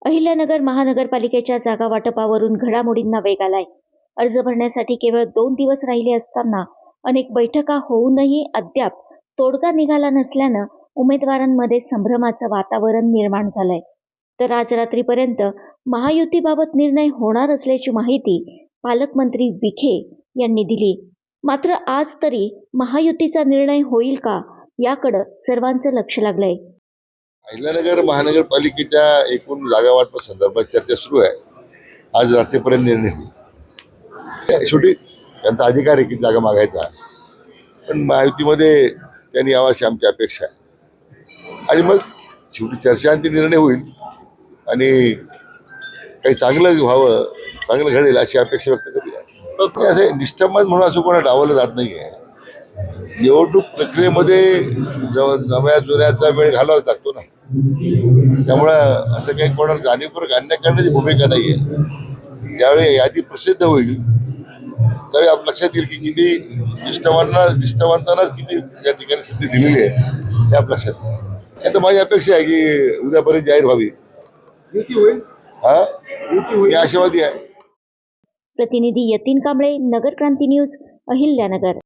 अहिल्यानगर महानगरपालिकेच्या जागा वाटपावरून घडामोडींना वेग आलाय. अर्ज भरण्यासाठी केवळ 2 दिवस राहिले असताना अनेक बैठका होऊनही अद्याप तोडगा निघाला नसल्यानं उमेदवारांमध्ये संभ्रमाचं वातावरण निर्माण झालंय. तर आज रात्रीपर्यंत महायुतीबाबत निर्णय होणार असल्याची माहिती पालकमंत्री विखे यांनी दिली. मात्र आज तरी महायुतीचा निर्णय होईल का याकडे सर्वांचं लक्ष लागलंय. अहिल्यानगर महानगरपालिकेच्या एकूण जागा वाटपा संदर्भात चर्चा सुरू आहे. आज रात्रीपर्यंत निर्णय होईल. शेवटी त्यांचा अधिकार आहे की जागा मागायचा, पण महायुतीमध्ये त्यांनी यावं अशी आमची अपेक्षा आहे. आणि मग शेवटी चर्चा आणि निर्णय होईल आणि काही चांगलं व्हावं, चांगलं घडेल अशी अपेक्षा व्यक्त करूया. असे निष्ठावान म्हणून असं कोणा डावलं जात नाही आहे. निवडणूक प्रक्रियेमध्ये नव्या चोऱ्याचा वेळ घालावाच लागतो ना, त्यामुळं असं काही कोणाला जाणीवपूर्वक अन्याय करण्याची भूमिका नाही आहे. ज्यावेळी यादी प्रसिद्ध होईल त्यावेळी आप लक्षात येईल की किती निष्ठावंतांनाच किती या ठिकाणी संधी दिलेली आहे, ते आप लक्षात येईल. आता माझी अपेक्षा आहे की उद्यापर्यंत जाहीर व्हावी. मी आशावादी आहे. प्रतिनिधी यतीन कांबळे, नगर क्रांती न्यूज, अहिल्यानगर.